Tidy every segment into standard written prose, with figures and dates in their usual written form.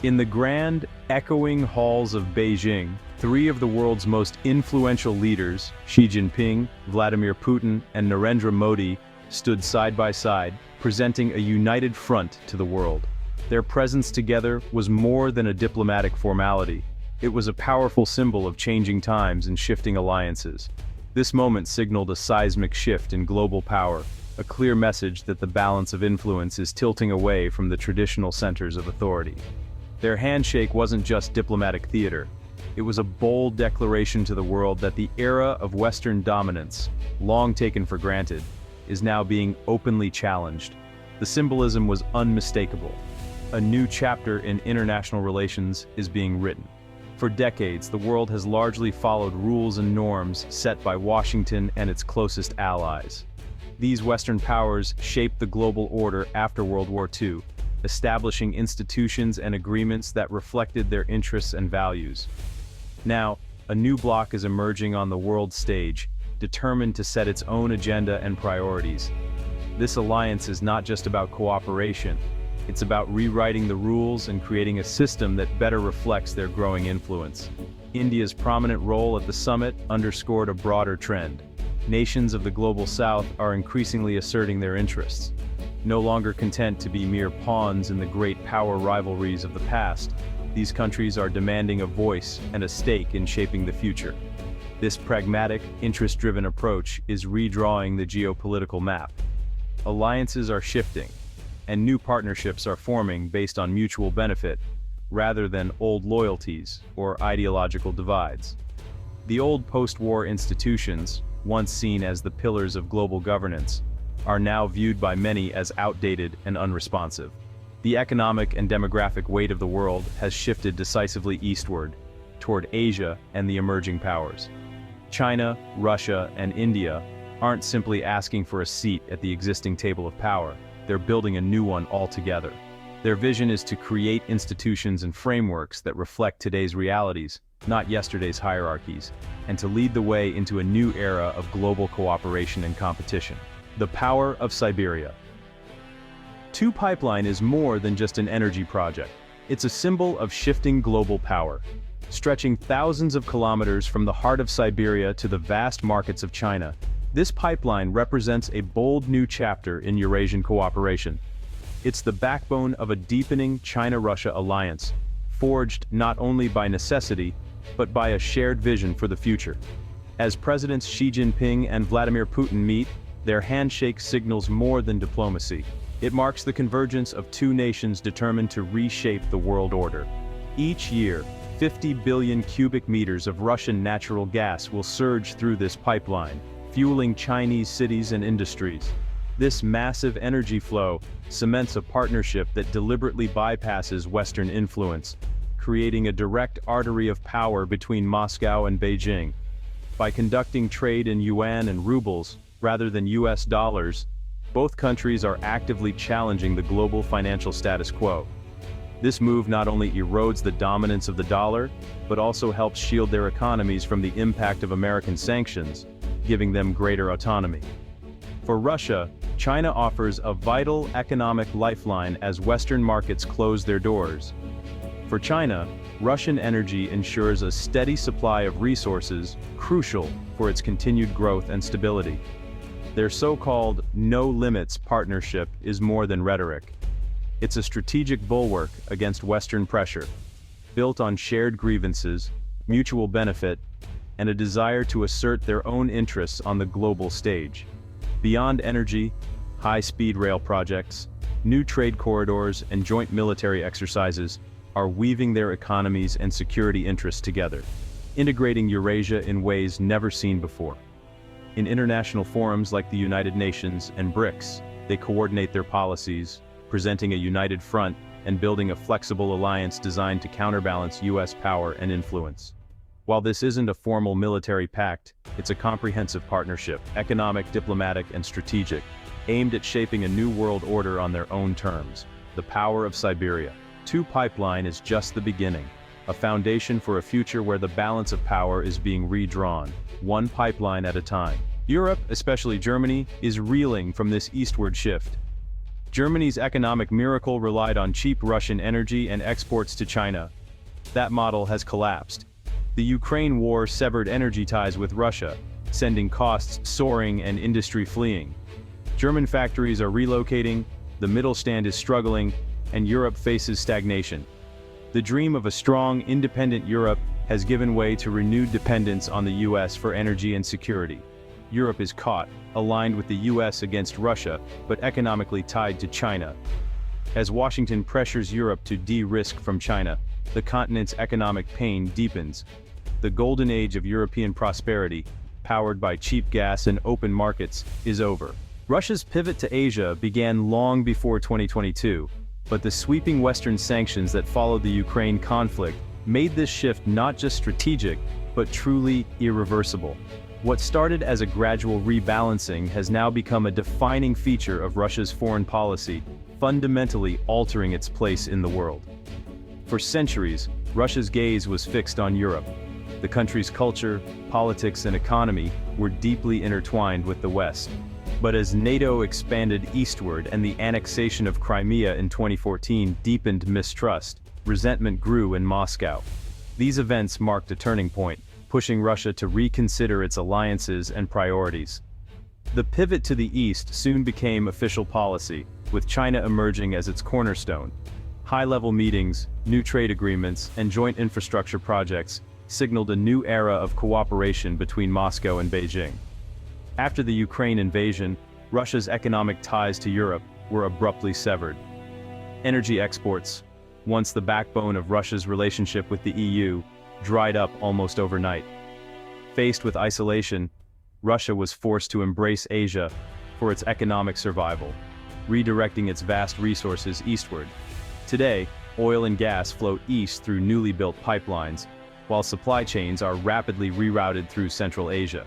In the grand, echoing halls of Beijing, three of the world's most influential leaders, Xi Jinping, Vladimir Putin, and Narendra Modi, stood side by side, presenting a united front to the world. Their presence together was more than a diplomatic formality. It was a powerful symbol of changing times and shifting alliances. This moment signaled a seismic shift in global power, a clear message that the balance of influence is tilting away from the traditional centers of authority. Their handshake wasn't just diplomatic theater. It was a bold declaration to the world that the era of Western dominance, long taken for granted, is now being openly challenged. The symbolism was unmistakable. A new chapter in international relations is being written. For decades, the world has largely followed rules and norms set by Washington and its closest allies. These Western powers shaped the global order after World War II, establishing institutions and agreements that reflected their interests and values. Now, a new bloc is emerging on the world stage, determined to set its own agenda and priorities. This alliance is not just about cooperation. It's about rewriting the rules and creating a system that better reflects their growing influence. India's prominent role at the summit underscored a broader trend. Nations of the global south are increasingly asserting their interests. No longer content to be mere pawns in the great power rivalries of the past, these countries are demanding a voice and a stake in shaping the future. This pragmatic, interest-driven approach is redrawing the geopolitical map. Alliances are shifting, and new partnerships are forming based on mutual benefit, rather than old loyalties or ideological divides. The old post-war institutions, once seen as the pillars of global governance, are now viewed by many as outdated and unresponsive. The economic and demographic weight of the world has shifted decisively eastward, toward Asia and the emerging powers. China, Russia, and India aren't simply asking for a seat at the existing table of power. They're building a new one altogether. Their vision is to create institutions and frameworks that reflect today's realities, not yesterday's hierarchies, and to lead the way into a new era of global cooperation and competition. The Power of Siberia. Two Pipeline is more than just an energy project. It's a symbol of shifting global power. Stretching thousands of kilometers from the heart of Siberia to the vast markets of China, this pipeline represents a bold new chapter in Eurasian cooperation. It's the backbone of a deepening China-Russia alliance, forged not only by necessity, but by a shared vision for the future. As Presidents Xi Jinping and Vladimir Putin meet, their handshake signals more than diplomacy. It marks the convergence of two nations determined to reshape the world order. Each year, 50 billion cubic meters of Russian natural gas will surge through this pipeline, fueling Chinese cities and industries. This massive energy flow cements a partnership that deliberately bypasses Western influence, creating a direct artery of power between Moscow and Beijing. By conducting trade in yuan and rubles, rather than US dollars, both countries are actively challenging the global financial status quo. This move not only erodes the dominance of the dollar, but also helps shield their economies from the impact of American sanctions, giving them greater autonomy. For Russia, China offers a vital economic lifeline as Western markets close their doors. For China, Russian energy ensures a steady supply of resources crucial for its continued growth and stability. Their so-called no-limits partnership is more than rhetoric. It's a strategic bulwark against Western pressure, built on shared grievances, mutual benefit, and a desire to assert their own interests on the global stage. Beyond energy, high-speed rail projects, new trade corridors, and joint military exercises are weaving their economies and security interests together, integrating Eurasia in ways never seen before. In international forums like the United Nations and BRICS, they coordinate their policies, presenting a united front and building a flexible alliance designed to counterbalance US power and influence. While this isn't a formal military pact, it's a comprehensive partnership, economic, diplomatic, and strategic, aimed at shaping a new world order on their own terms. The Power of Siberia. Two Pipeline is just the beginning, a foundation for a future where the balance of power is being redrawn, one pipeline at a time. Europe, especially Germany, is reeling from this eastward shift. Germany's economic miracle relied on cheap Russian energy and exports to China. That model has collapsed. The Ukraine war severed energy ties with Russia, sending costs soaring and industry fleeing. German factories are relocating, the Mittelstand is struggling, and Europe faces stagnation. The dream of a strong, independent Europe has given way to renewed dependence on the US for energy and security. Europe is caught, aligned with the US against Russia, but economically tied to China. As Washington pressures Europe to de-risk from China, the continent's economic pain deepens. The golden age of European prosperity, powered by cheap gas and open markets, is over. Russia's pivot to Asia began long before 2022, but the sweeping Western sanctions that followed the Ukraine conflict made this shift not just strategic, but truly irreversible. What started as a gradual rebalancing has now become a defining feature of Russia's foreign policy, fundamentally altering its place in the world. For centuries, Russia's gaze was fixed on Europe. The country's culture, politics, and economy were deeply intertwined with the West. But as NATO expanded eastward and the annexation of Crimea in 2014 deepened mistrust, resentment grew in Moscow. These events marked a turning point, pushing Russia to reconsider its alliances and priorities. The pivot to the east soon became official policy, with China emerging as its cornerstone. High-level meetings, new trade agreements, and joint infrastructure projects signaled a new era of cooperation between Moscow and Beijing. After the Ukraine invasion, Russia's economic ties to Europe were abruptly severed. Energy exports, once the backbone of Russia's relationship with the EU, dried up almost overnight. Faced with isolation, Russia was forced to embrace Asia for its economic survival, redirecting its vast resources eastward. Today, oil and gas flow east through newly built pipelines, while supply chains are rapidly rerouted through Central Asia.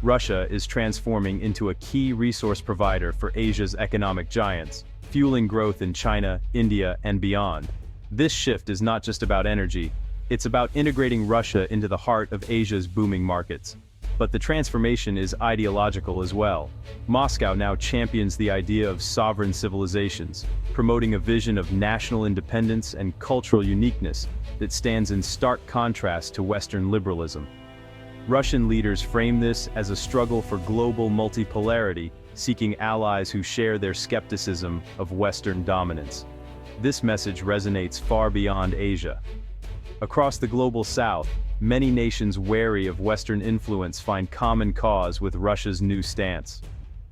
Russia is transforming into a key resource provider for Asia's economic giants, fueling growth in China, India, and beyond. This shift is not just about energy, it's about integrating Russia into the heart of Asia's booming markets. But the transformation is ideological as well. Moscow now champions the idea of sovereign civilizations, promoting a vision of national independence and cultural uniqueness that stands in stark contrast to Western liberalism. Russian leaders frame this as a struggle for global multipolarity, seeking allies who share their skepticism of Western dominance. This message resonates far beyond Asia. Across the global south, many nations wary of Western influence find common cause with Russia's new stance.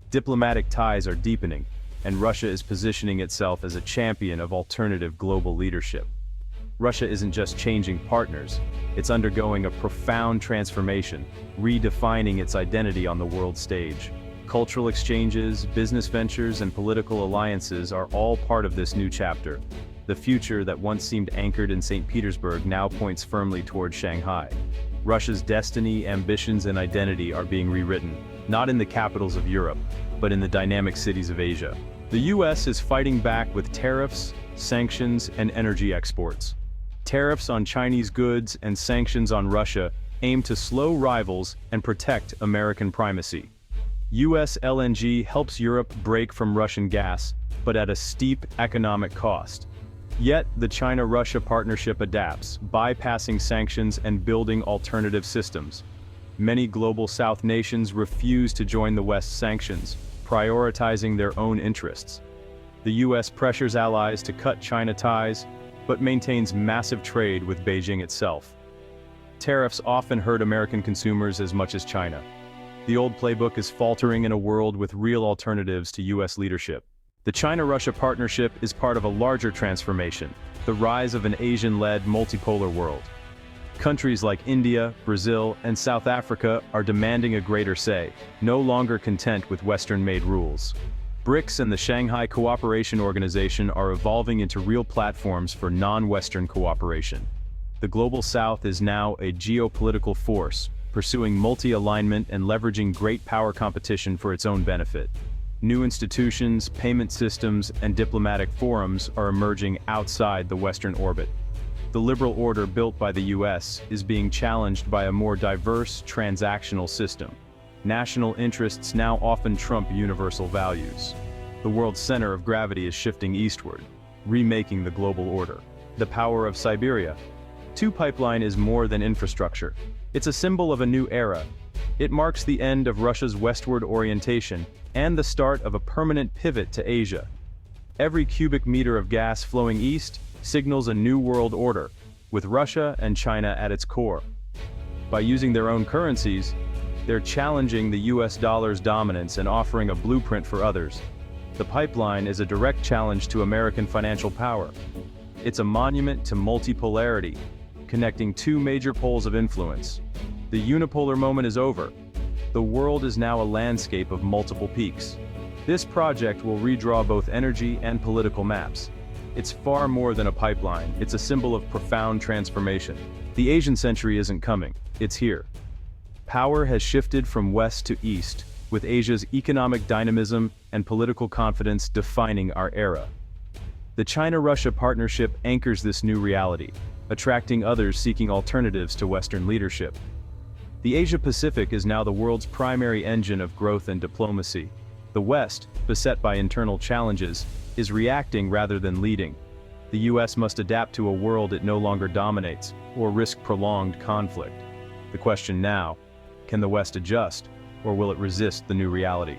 Diplomatic ties are deepening, and Russia is positioning itself as a champion of alternative global leadership. Russia isn't just changing partners, it's undergoing a profound transformation, redefining its identity on the world stage. Cultural exchanges, business ventures, and political alliances are all part of this new chapter. The future that once seemed anchored in St. Petersburg now points firmly toward Shanghai. Russia's destiny, ambitions, and identity are being rewritten, not in the capitals of Europe, but in the dynamic cities of Asia. The US is fighting back with tariffs, sanctions, and energy exports. Tariffs on Chinese goods and sanctions on Russia aim to slow rivals and protect American primacy. US LNG helps Europe break from Russian gas, but at a steep economic cost. Yet, the China-Russia partnership adapts, bypassing sanctions and building alternative systems. Many global South nations refuse to join the West's sanctions, prioritizing their own interests. The US pressures allies to cut China ties, but maintains massive trade with Beijing itself. Tariffs often hurt American consumers as much as China. The old playbook is faltering in a world with real alternatives to US leadership. The China-Russia partnership is part of a larger transformation, the rise of an Asian-led multipolar world. Countries like India, Brazil, and South Africa are demanding a greater say, no longer content with Western-made rules. BRICS and the Shanghai Cooperation Organization are evolving into real platforms for non-Western cooperation. The Global South is now a geopolitical force, pursuing multi-alignment and leveraging great power competition for its own benefit. New institutions, payment systems, and diplomatic forums are emerging outside the Western orbit. The liberal order built by the US is being challenged by a more diverse, transactional system. National interests now often trump universal values. The The world's center of gravity is shifting eastward, remaking the global order. The Power of Siberia. 2 pipeline is more than infrastructure. It's a symbol of a new era. It marks the end of Russia's westward orientation and the start of a permanent pivot to Asia. Every cubic meter of gas flowing east signals a new world order, with Russia and China at its core. By using their own currencies, they're challenging the US dollar's dominance and offering a blueprint for others. The pipeline is a direct challenge to American financial power. It's a monument to multipolarity, connecting 2 major poles of influence. The unipolar moment is over. The world is now a landscape of multiple peaks. This project will redraw both energy and political maps. It's far more than a pipeline, it's a symbol of profound transformation. The Asian century isn't coming, it's here. Power has shifted from west to east, with Asia's economic dynamism and political confidence defining our era. The China-Russia partnership anchors this new reality, attracting others seeking alternatives to Western leadership. The Asia-Pacific is now the world's primary engine of growth and diplomacy. The West, beset by internal challenges, is reacting rather than leading. The US must adapt to a world it no longer dominates, or risk prolonged conflict. The question now, can the West adjust, or will it resist the new reality?